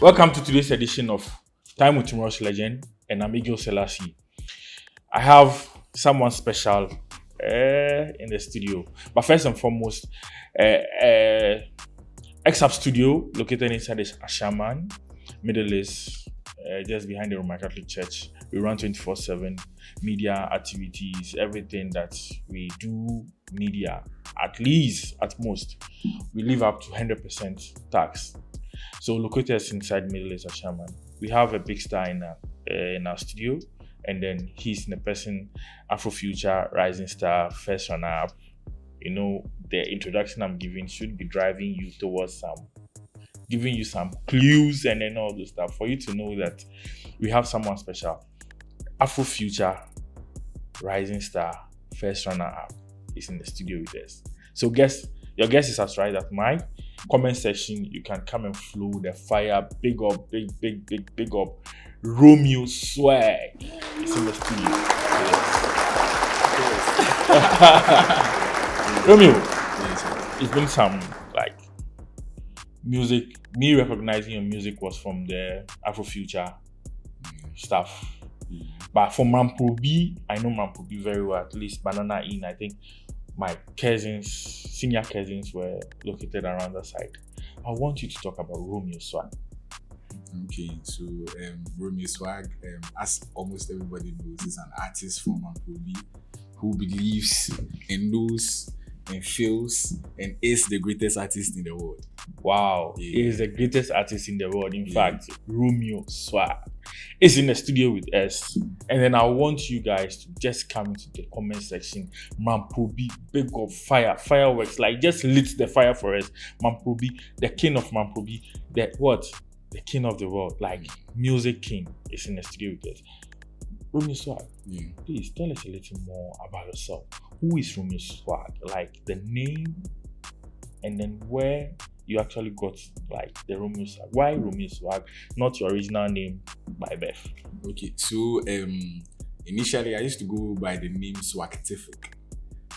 Welcome to today's edition of Time with Tomorrow's Legend, and I'm Igil Selassie. I have someone special in the studio, but first and foremost, Exhub Studio, located inside this Ashaman, Middle East, just behind the Roman Catholic Church. We run 24/7 media activities, everything that we do media, at least, at most, we live up to 100% tax. So located inside Middle East Ashaman, we have a big star in our studio, and then he's in the person Afrofuture Rising Star First Runner Up. You know, the introduction I'm giving should be driving you towards giving you some clues and then all this stuff for you to know that we have someone special. Afrofuture Rising Star First Runner Up is in the studio with us. So your guess is as right at my comment section. You can come and flow the fire. Big up, big up. Romeo Swag is in the studio. Yes. Romeo, it's been some music. Me recognizing your music was from the Afrofuture stuff. But for Mamprobi, I know Mamprobi very well, at least Banana In. I think my senior cousins were located around that side. I want you to talk about Romeo Swag. Okay, so Romeo Swag, as almost everybody knows, is an artist from Mamprobi who believes and knows and feels and is the greatest artist in the world. Wow, he is the greatest artist in the world. In fact, Romeo Swag is in the studio with us. And then I want you guys to just come into the comment section. Mamprobi, big up fireworks, just lit the fire for us. Mamprobi, the king of Mamprobi, the king of the world, music king, is in the studio with us. Romeo Swag, please tell us a little more about yourself. Who is Romeo Swag? The name, and then where you actually got the Romeo Swag. Why Romeo Swag, not your original name by birth? Okay, so initially I used to go by the name Swagtific.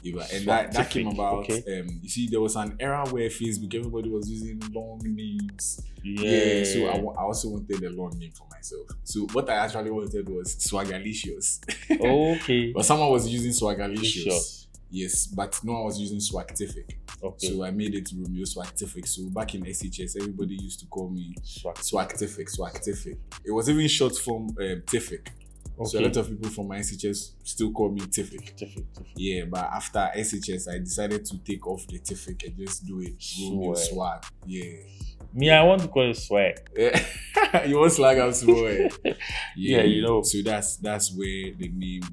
And that came about, you see, there was an era where Facebook, everybody was using long names. Yeah, so I also wanted a long name for myself. So what I actually wanted was Swagalicious. Okay. But someone was using Swagalicious. Yes, but no one was using Swagtific. Okay. So I made it Romeo Swagtific. So back in SHS, everybody used to call me Swagtific. It was even short form Tific. Okay. So a lot of people from my SHS still call me Tific. Yeah, but after SHS, I decided to take off the Tific and just do it Romeo Swag. Yeah. Me, I want to call it Swag. You want Swag out Swag? Yeah, you know. So that's where the name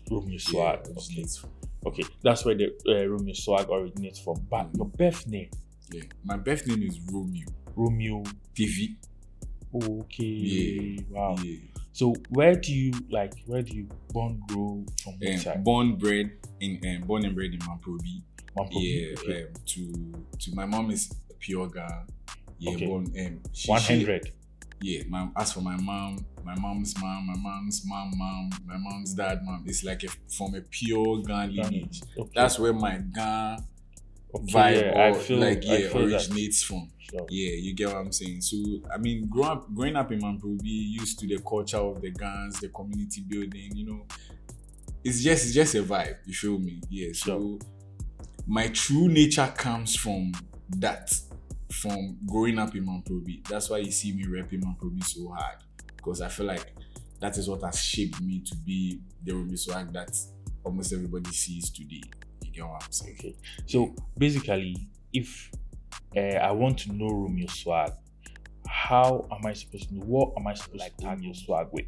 Romeo Swag originates from. Okay, that's where the Romeo Swag originates from. But your birth name? Yeah, my birth name is Romeo. Romeo TV. Okay. Yeah. Wow. Yeah. So where do you born grow from? Born and bred in Mamprobi. Yeah. Okay. To my mom is pure Ghana. Yeah. Okay. Born 100. Yeah. As for my mom, my mom's mom, my mom's mom, my mom's dad, mom, it's from a pure Ghana lineage. Okay. That's where my Ghana vibe originates from. Sure. Yeah, you get what I'm saying. So I mean, growing up in Mamprobi, used to the culture of the guns, the community building, it's just a vibe, you feel me? Yeah. So my true nature comes from that, from growing up in Mamprobi. That's why you see me repping Mamprobi so hard, because I feel like that is what has shaped me to be the Romeo Swag that almost everybody sees today. You get what I'm saying? Okay. So basically, if I want to know Romeo Swag, how am I supposed to know? What am I supposed to tag your swag with?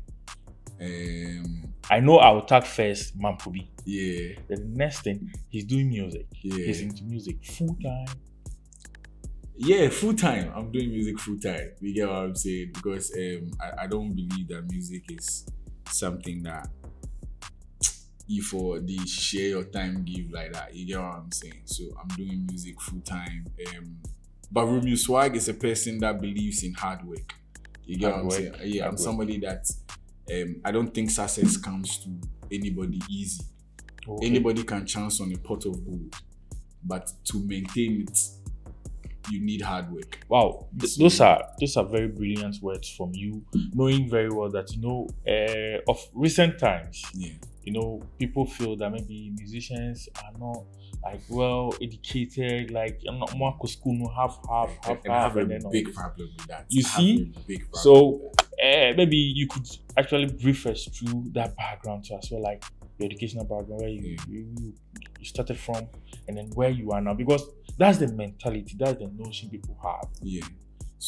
I know I'll tag first Mamprobi. Yeah. The next thing, he's doing music. Yeah. He's into music full time. Yeah, full time. I'm doing music full time. You get what I'm saying? Because I don't believe that music is something that you for the share your time give like that. You get what I'm saying? So I'm doing music full time. But Romeo Swag is a person that believes in hard work. You get what I'm saying? Yeah, I'm somebody that I don't think success comes to anybody easy. Okay. Anybody can chance on a pot of gold, but to maintain it you need hard work. Wow, those are very brilliant words from you, knowing very well that of recent times. Yeah. People feel that maybe musicians are not like well educated, like I'm not more school, no half, And I have a big problem with that. You I have see? a big problem So with that. maybe you could actually brief us through that background too as well, like your educational background, where you started from, and then where you are now, because that's the mentality, that's the notion people have. Yeah.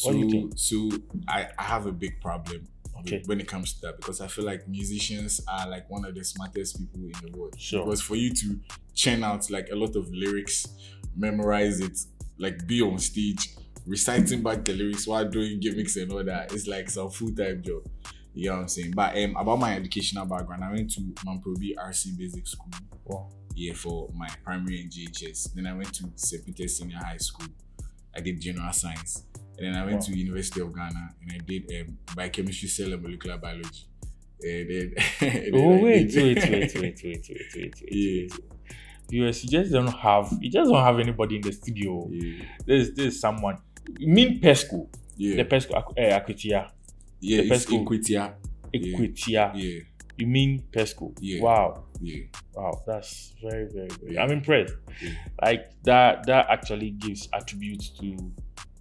What do you think? So I have a big problem Okay. when it comes to that, because I feel like musicians are like one of the smartest people in the world. Sure. Because for you to churn out like a lot of lyrics, memorize it, like be on stage, reciting back the lyrics while doing gimmicks and all that, it's like some full-time job. You know what I'm saying? But about my educational background, I went to Mamprobi RC Basic School. Wow. Yeah, for my primary and GHS. Then I went to St. Peter's Senior High School. I did general science. And then I went to University of Ghana and I did biochemistry, cell and molecular biology. And then, wait. Yeah. Viewers, you just don't have anybody in the studio. Yeah. There's someone. You mean PESCO? Yeah. The PESCO Equitia. Yeah, the it's PESCO. Equitia. Equitia. Yeah. You mean PESCO? Yeah. Wow. Yeah. Wow, that's very, very, very. Yeah. I'm impressed. Yeah. Like that actually gives attributes to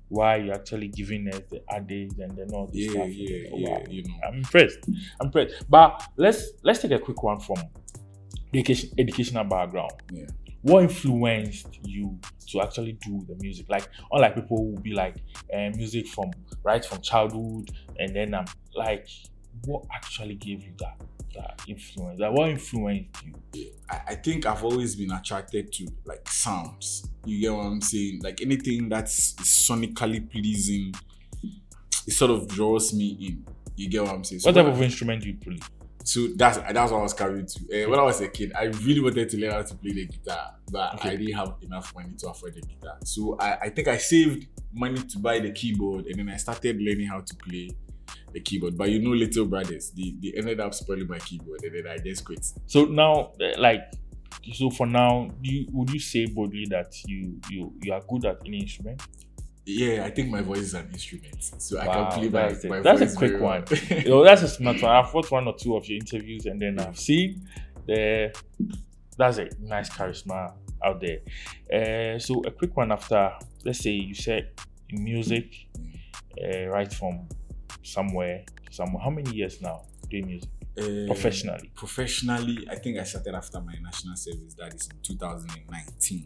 why you're actually giving us the adage and then all this stuff. Wow. I'm impressed. But let's take a quick one from the educational background. Yeah. What influenced you to actually do the music? Like, unlike people who will be like music from childhood, and then like, what actually gave you that influence? Like, what influenced you? I think I've always been attracted to like sounds. You get what I'm saying? Like anything that's sonically pleasing, it sort of draws me in. You get what I'm saying? So what type of instrument do you play? So that's what I was carrying to. When I was a kid, I really wanted to learn how to play the guitar, but I didn't have enough money to afford the guitar. So I think I saved money to buy the keyboard, and then I started learning how to play the keyboard. But little brothers, they ended up spoiling my keyboard, and then I just quit. So now, for now, would you say boldly that you are good at any instrument? Yeah, I think my voice is an instrument, so I can play my that's voice a quick very one. well. That's a smart one. I've watched one or two of your interviews, and then I've seen that's a nice charisma out there. So a quick one after, let's say you said in music, right from somewhere to somewhere. How many years now doing music professionally? Professionally, I think I started after my national service. That is in 2019.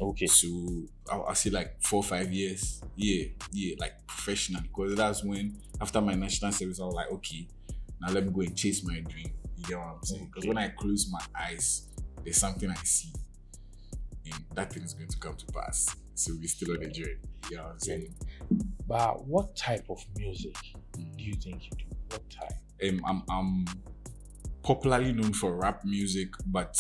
Okay. So I'll say like 4 or 5 years. Yeah, like professionally. Because that's when, after my national service, I was like, okay, now let me go and chase my dream. You get what I'm saying? Because when I close my eyes, there's something I see. And that thing is going to come to pass. So we're still on the journey. You know what I'm saying? But what type of music do you think you do? What type? I'm popularly known for rap music, but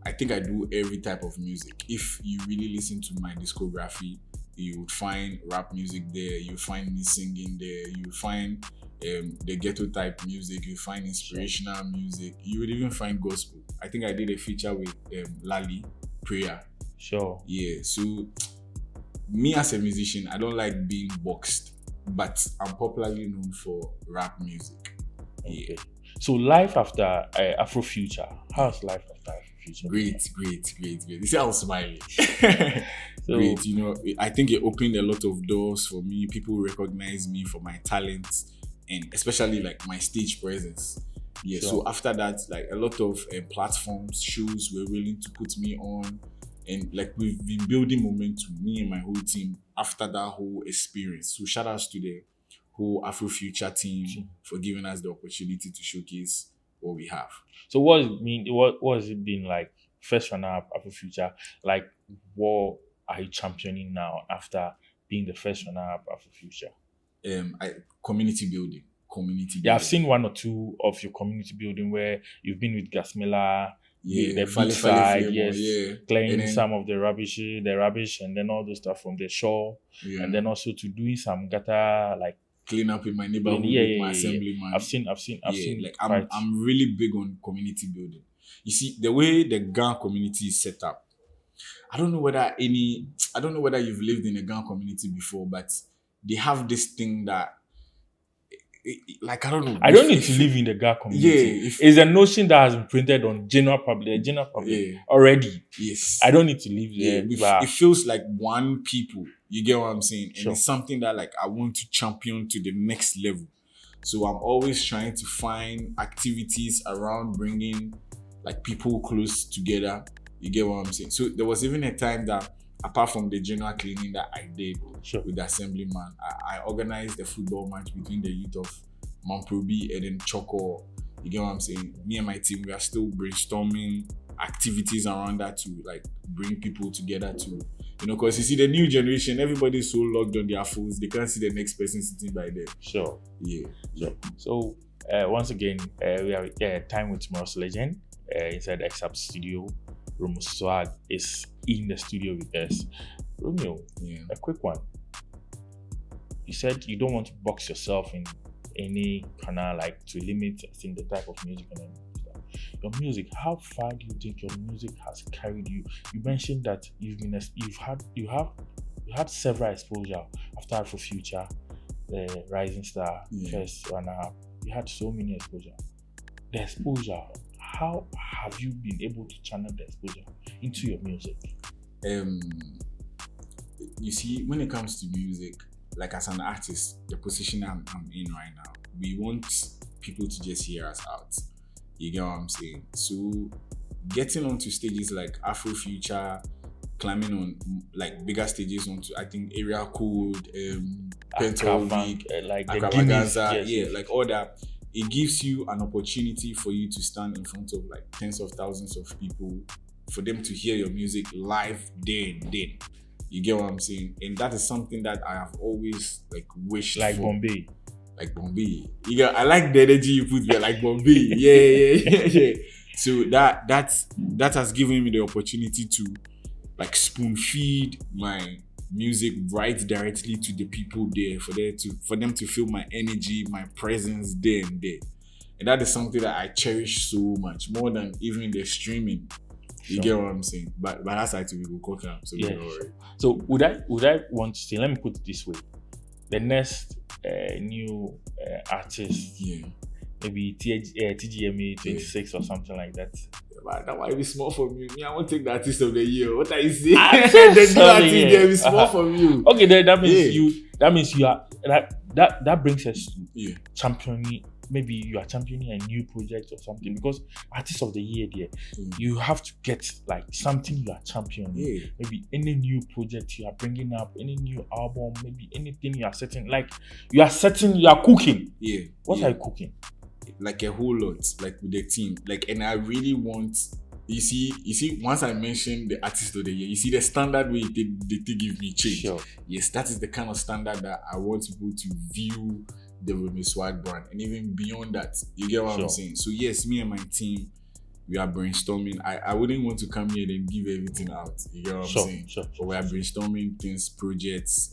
I think I do every type of music. If you really listen to my discography, you would find rap music there, you find me singing there, you find the ghetto type music, you find inspirational music, you would even find gospel. I think I did a feature with Lali, Prayer. Sure. Yeah, so me as a musician, I don't like being boxed, but I'm popularly known for rap music. Okay. Yeah. So life after Afrofuture, how's life after Afrofuture? Great. You see, I was smiling. So, great. I think it opened a lot of doors for me. People recognize me for my talents and especially like my stage presence. Yeah. Sure. So after that, like a lot of platforms, shows were willing to put me on, and like we've been building momentum, me and my whole team, after that whole experience. So shout outs to the whole Afrofuture team for giving us the opportunity to showcase what we have. So what has it been like? First runner-up Afrofuture, like what are you championing now after being the first runner-up Afrofuture? Community building. Yeah, I've seen one or two of your community building where you've been with Gasmila, the beach side, clearing some of the rubbish, and then all the stuff from the shore, and then also to doing some gutter like clean up in my neighborhood with my assemblyman. I've seen. Like I'm really big on community building. You see, the way the Ghana community is set up, I don't know whether you've lived in a Ghana community before, but they have this thing that, like, I don't know. I don't need to live in the Ga community. It's a notion that has been printed on general public already. Yes. I don't need to live there. It feels like one people. You get what I'm saying? And it's something that, like, I want to champion to the next level. So I'm always trying to find activities around bringing, like, people close together. You get what I'm saying? So there was even a time that, apart from the general cleaning that I did with the assemblyman, I organized a football match between the youth of Mamprobi and then Choco. You get what I'm saying? Me and my team, we are still brainstorming activities around that to, like, bring people together to, you know, because you see the new generation, everybody's so logged on their phones, they can't see the next person sitting by them. Sure. Yeah. So once again, we have time with tomorrow's legend inside the Exhub studio. Romeo Swag is in the studio with us. Romeo, a quick one. You said you don't want to box yourself in any corner, like, to limit, I think, the type of music and stuff. Your music, how far do you think your music has carried you? You mentioned that you had several exposure after Afro Future, Rising Star, First Runner-Up. You had so many exposure. The exposure, how have you been able to channel the exposure into your music? You see, when it comes to music, like, as an artist, the position I'm in right now, we want people to just hear us out. You get what I'm saying? So getting onto stages like Afro Future, climbing on, like, bigger stages onto, I think, Area Code, Pentovic, like the Akavaganza, like all that. It gives you an opportunity for you to stand in front of, like, tens of thousands of people, for them to hear your music live there and then. You get what I'm saying? And that is something that I have always, like, wished like for. Bombay. Like Bombay. I like the energy you put there, like Bombay. Yeah. So that has given me the opportunity to, like, spoon feed my music right directly to the people there, for them to feel my energy, my presence there and there. And that is something that I cherish so much, more than even the streaming. You get what I'm saying? But that's actually we go cook. So So would I want to say, let me put it this way. The next new artist, maybe TGMA 26 or something like that. But that might be small from you. Me, I won't take the artist of the year. What are you saying? The new artist there is small from you. Okay, then that means you are that brings us to championing. Maybe you are championing a new project or something, because artist of the year there, you have to get, like, something you are championing. Maybe any new project you are bringing up, any new album, maybe anything you are setting, like, you are cooking. What are you cooking? Like, a whole lot, like, with the team, like, and I really want, you see once I mentioned the artist of the year, you see the standard way they give me change. Sure. Yes, that is the kind of standard that I want people to view the Romeo Swag brand, and even beyond that. You get what I'm saying? So yes, me and my team, we are brainstorming. I wouldn't want to come here and give everything out. You get what I'm saying? But we are brainstorming things, projects,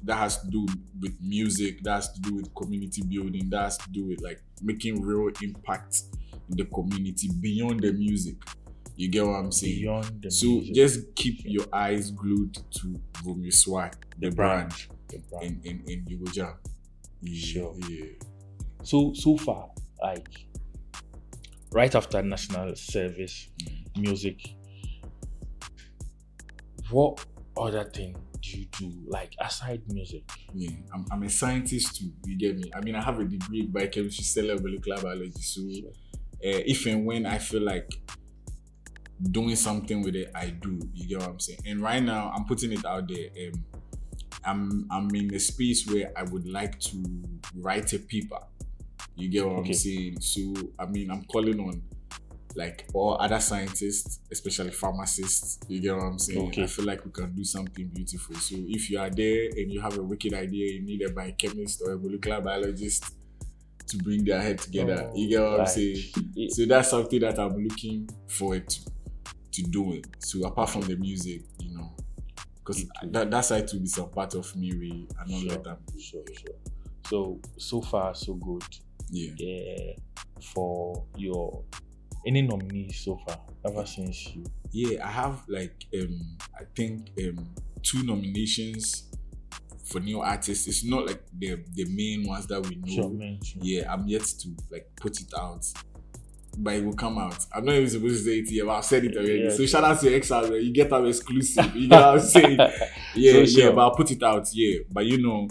that has to do with music, that has to do with community building, that has to do with, like, making real impact in the community beyond the music. You get what I'm saying? Beyond the so music. Just keep your eyes glued to Romeo Swag, the brand. And you go jam. Sure. So far, like, right after national service, music, what other thing do you do, like, aside music? I'm a scientist too. You get me? I mean, I have a degree in biochemistry, cellular molecular biology. So if and when I feel like doing something with it, I do. You get what I'm saying? And right now, I'm putting it out there. I'm in a space where I would like to write a paper. You get what I'm saying? So, I mean, I'm calling on, like, all other scientists, especially pharmacists. You get what I'm saying? I feel like we can do something beautiful. So if you are there and you have a wicked idea, you need a biochemist or a molecular biologist to bring their head together. You get what I'm saying? So that's something that I'm looking forward to doing. So apart from the music, you know, because that side to be some part of me, we are not let them. So far so good. Yeah. For your Any nominees so far ever since you? Yeah, I have like I think 2 nominations for new artists. It's not like the main ones that we know. Sure, mention. Yeah, I'm yet to like put it out, but it will come out. I'm not even supposed to say it here, but I've said it already. Yeah, so shout out to Exhub, you get our exclusive. You get what I'm saying? Yeah, So sure. but I'll put it out. Yeah, but you know,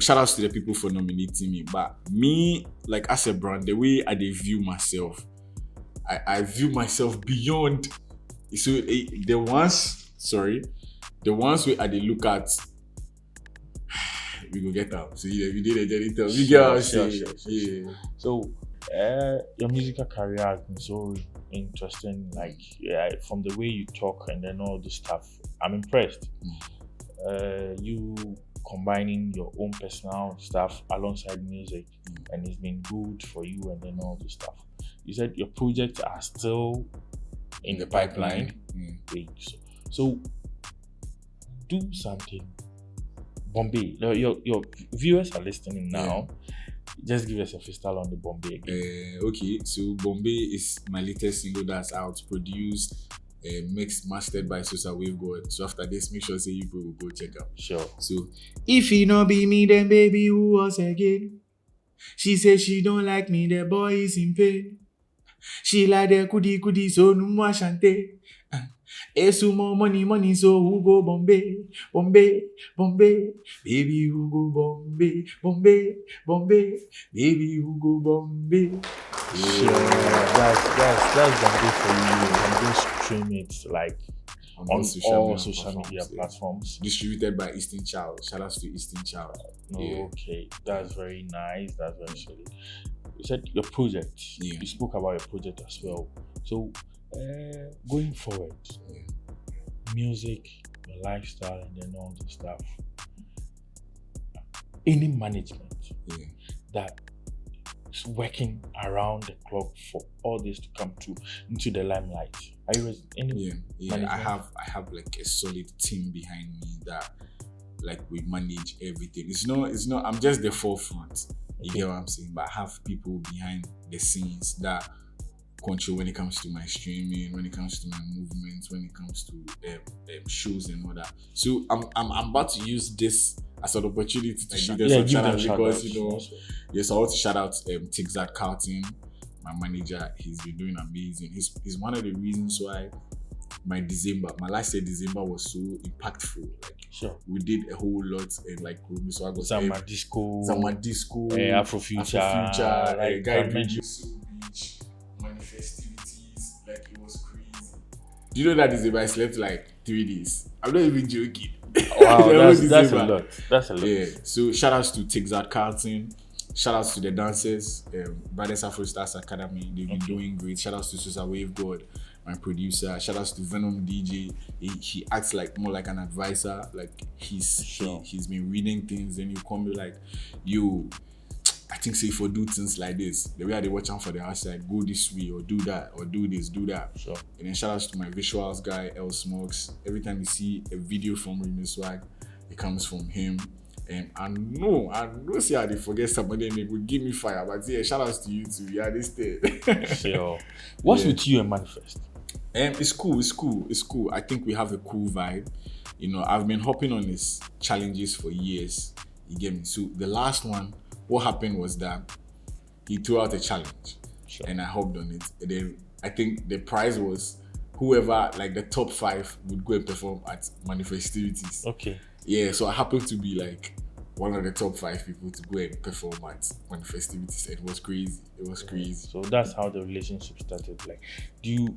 shout outs to the people for nominating me. But me, like as a brand, the way I view myself, I view myself beyond. So the ones where I they look at, we go get out. So yeah, we did a genital. You get what I'm saying? Yeah. So your musical career has been so interesting. Like from the way you talk and then all the stuff, I'm impressed. You combining your own personal stuff alongside music, and it's been good for you and then all the stuff. You said your projects are still in the pipeline. Wait, so do something. Bombay, your viewers are listening now. Just give us a freestyle on the Bombay again. Okay, so Bombay is my latest single that's out, produced, mixed, mastered by Exhubgh. So after this, make sure say you will go check out. Sure. So if it not be me, then baby, who was again? She said she don't like me, the boy is in pain. She like the kudi, so no more shante. Esu more money, so who go Bombay, baby who go Bombay, baby who go Bombay. Sure, that's Bombay for you. You can go stream it like on all social media platforms. Distributed by Eastern Child. Shout out to Eastern Child. Okay, that's very nice. That's very solid. You said your project. Yeah. You spoke about your project as well. So going forward, music, your lifestyle, and then all the stuff. Any management that is working around the clock for all this to come into the limelight. Are you management? I have like a solid team behind me that like we manage everything. It's not I'm just the forefront. You get what I'm saying? But I have people behind the scenes that control when it comes to my streaming, when it comes to my movements, when it comes to shows and all that. So I'm about to use this as an opportunity to shoot them shout out because I want to shout out Exhub Carlton, my manager. He's been doing amazing. He's one of the reasons why my last year December was so impactful. Like we did a whole lot and like Romeo Swag was Summer Disco, Afrofuture, like Guy Bridges, Beach, festivities, like it was crazy. Do you know that December I slept like 3 days? I'm not even joking. Wow, that's a lot. That's a lot. Yeah. So shout outs to Exhub Carlton. Shout outs to the dancers, Brothers Afro Stars Academy. They've been doing great. Shout outs to Wavegod, my producer. Shout outs to Venom DJ. He acts like more like an advisor. Like he's been reading things, and you come be like, yo, I think say if you do things like this, the way they watch out for the outside, go this way or do that or do this, do that. Sure. And then shout outs to my visuals guy, L Smokes. Every time you see a video from Romeo Swag, it comes from him. And I know see how they forget somebody and they would give me fire. But yeah, shout outs to you too. Yeah, this day. Sure. What's with you and Manifest? It's cool. I think we have a cool vibe. You know, I've been hopping on these challenges for years. You get me? So the last one, what happened was that he threw out a challenge, and I hopped on it. And then I think the prize was whoever, like the top 5, would go and perform at manifestivities. Okay. Yeah, so I happened to be like one of the top 5 people to go and perform at manifestivities. It was crazy. So that's how the relationship started. Like, do you?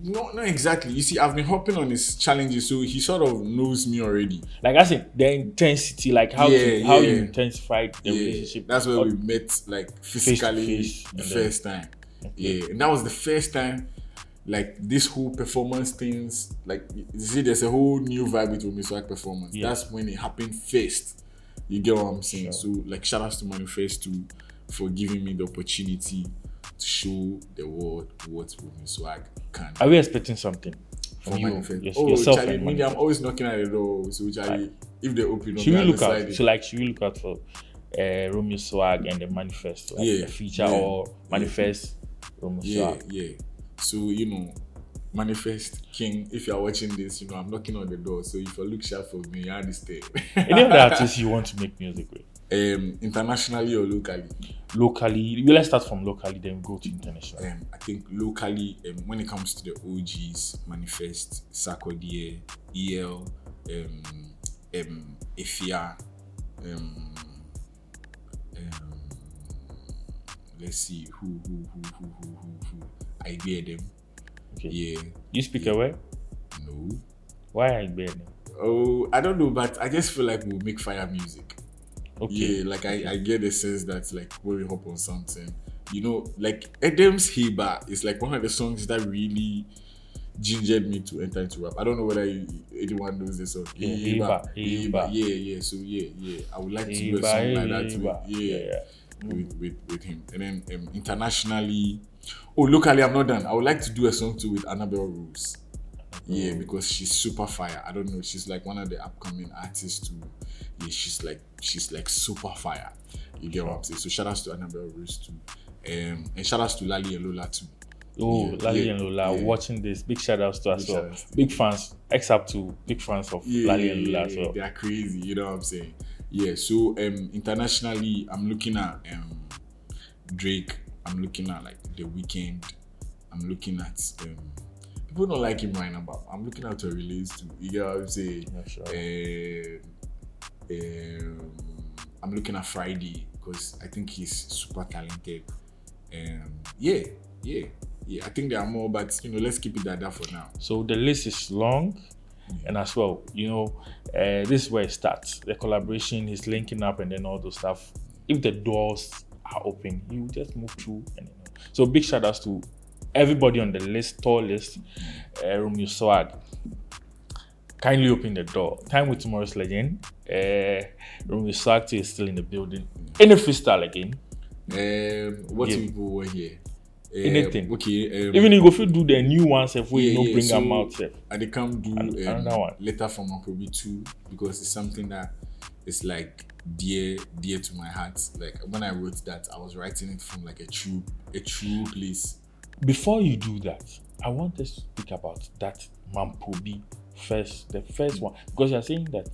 Not exactly. You see, I've been hopping on his challenges, so he sort of knows me already. Like I said, the intensity, like how you intensified the relationship. That's where we met, like physically, the first time. Okay. Yeah, and that was the first time. Like this whole performance things, like you see, there's a whole new vibe with Romeo Swag performance. Yeah. That's when it happened first. You get what I'm saying? Sure. So like shout outs to Manifest for giving me the opportunity to show the world what Romeo Swag can. Are we expecting something from you? Yourself Charlie, and Media, I'm always knocking at the door. So Charlie, if they open up, should we look out? So like, should we look out for Romeo Swag and the Manifest, like a feature or Manifest Romeo Yeah, Swag. yeah. So, Manifest King, if you're watching this, I'm knocking on the door. So if you look sharp for me, you understand. Any other artists you want to make music with? Internationally or locally? Locally, let's start from locally, then go to international. I think locally, when it comes to the OGs, Manifest, Sarkodie, EL, Efia, let's see who I bear them. Okay. Yeah. You speak away? No. Why I bear them? Oh, I don't know, but I just feel like we'll make fire music. Okay. Yeah, like I get the sense that like when we hop on something, like Adam's Heba is like one of the songs that really gingered me to enter into rap. I don't know whether anyone knows this song. Heba. Yeah. So yeah. I would like to do a song like that with him. And then internationally, locally I'm not done. I would like to do a song too with Annabelle Rose. Yeah, because she's super fire. I don't know. She's like one of the upcoming artists too. Yeah, she's like super fire. You get what I'm saying? So shout outs to Annabelle Rose too. And shout outs to Lali and Lola too. Lali and Lola watching this. Big shout outs to us as well. Big fans. Exhub to big fans of Lali and Lola as well. They are crazy, you know what I'm saying? Yeah, so internationally I'm looking at Drake, I'm looking at like The Weeknd, I'm looking at people don't like him right now, but I'm looking at a release too. You get what I'm saying? Yeah, sure. I'm looking at Friday because I think he's super talented. Yeah. I think there are more, but let's keep it at that for now. So the list is long, and as well, this is where it starts. The collaboration is linking up, and then all those stuff. If the doors are open, you just move through. So big shout outs to everybody on the list, tall list. Romeo Swag, kindly open the door. Time with Tomorrow's Legend. Romeo Swag is still in the building. Any freestyle again? What people were here? Anything. Okay. Even if you do the new ones, if we don't bring them out, and they come do another one. Letter from Uncle 2 because it's something that is like dear to my heart. Like when I wrote that, I was writing it from like a true place. Before you do that, I want us to speak about that Mampobi the first one, because you're saying that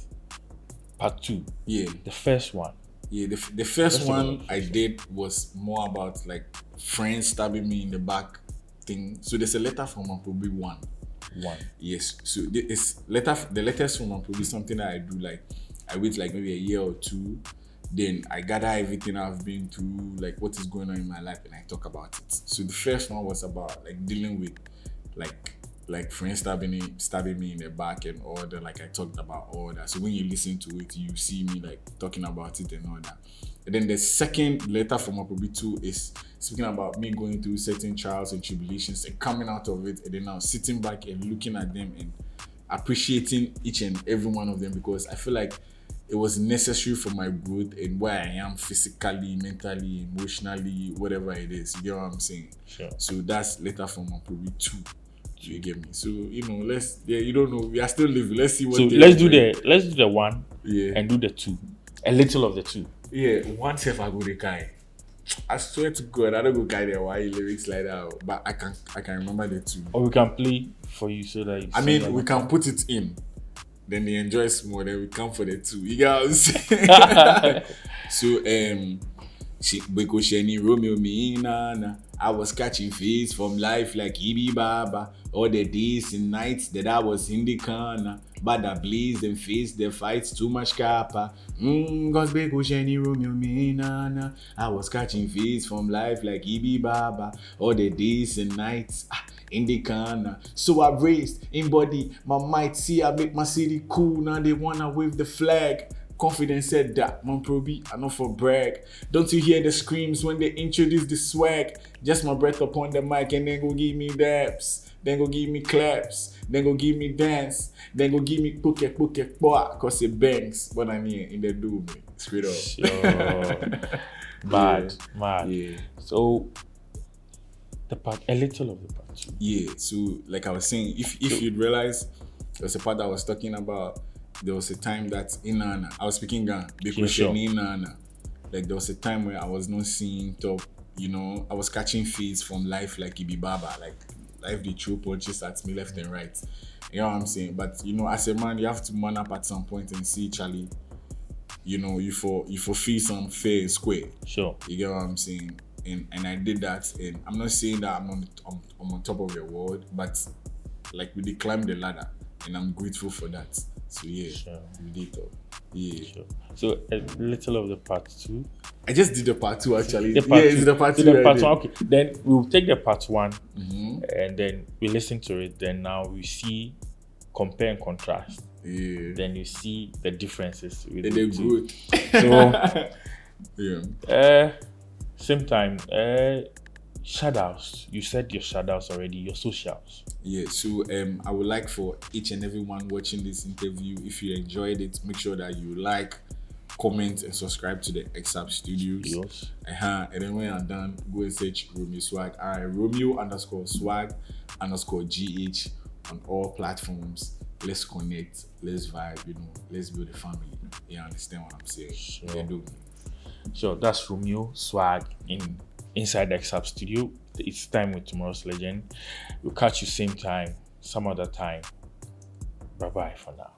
part 2. Yeah. The first one. Yeah, the first one I did was more about like friends stabbing me in the back thing. So there's a letter from Mampobi 1. Yes. So the letters from Mampobi is something that I do like. I wait like maybe a year or two. Then I gather everything I've been through, like what is going on in my life, and I talk about it. So the first one was about like dealing with like friends stabbing me in the back and all that. Like I talked about all that. So when you listen to it, you see me like talking about it and all that. And then the second letter from Apobi 2 is speaking about me going through certain trials and tribulations and coming out of it, and then now sitting back and looking at them and appreciating each and every one of them, because I feel like it was necessary for my growth and where I am physically, mentally, emotionally, whatever it is. You get what I'm saying? Sure. So that's letter from Apobi 2. You get me? So you don't know. We are still living. Let's see what. So let's do the 1, and do the 2. A little of the 2. Yeah, one self I go the guy. I swear to God, I don't go carry the YE lyrics like that, but I can remember the 2. Or we can play for you so that we can put it in. Then they enjoy small, then we come for the 2. You get what I'm saying? So Romeo me nana. I was catching fees from life like Ibi Baba. All the days and nights that I was in the corner, but I blazed and faced the fights too much kappa. Cause Romeo me nana. I was catching fees from life like Ibi Baba. All the days and nights in the corner. So I raised in body my might. See, I make my city cool. Now they wanna wave the flag. Confidence said that, man, Proby, I know for brag. Don't you hear the screams when they introduce the swag? Just my breath upon the mic and then go give me dabs. Then go give me claps. Then go give me dance. Then go give me poke, cause it bangs. But I'm here in the doom, straight up. Sure. Mad. Yeah. So, a little of the part 2. Yeah, so like I was saying, if you'd realize, there's a part that I was talking about. There was a time that I was speaking Ghana because like there was a time where I was not seeing top, you know, I was catching feeds from life like Ibi Baba, like life they throw punches at me left and right. You know what I'm saying? But you know, as a man, you have to man up at some point and see, Charlie, you know, you feel some fair and square. Sure. You get what I'm saying? And I did that, and I'm not saying that I'm on top of the world, but like we did climb the ladder, and I'm grateful for that. So yeah, Sure. we did talk. Yeah. Sure. So a little of the part 2. I just did the part 2 actually. The part It's two. the part 2. The part 1. Okay. Then we'll take the part 1, Mm-hmm. and then we listen to it. Then now we see, compare and contrast. Yeah. Then you see the differences. With And the they're two. good. So yeah. same time. Shoutouts. You said your shoutouts already. Your socials. Yeah, so I would like for each and everyone watching this interview, if you enjoyed it, make sure that you like, comment, and subscribe to the Exhub Studios. Yes. And then when you're done, go and search Romeo Swag. Romeo_swag_GH on all platforms. Let's connect, let's vibe, you know, let's build a family. You understand what I'm saying? Sure. Yeah, do. So that's Romeo Swag inside the Exhub Studio. It's time with tomorrow's legend. We'll catch you same time, some other time. Bye bye for now.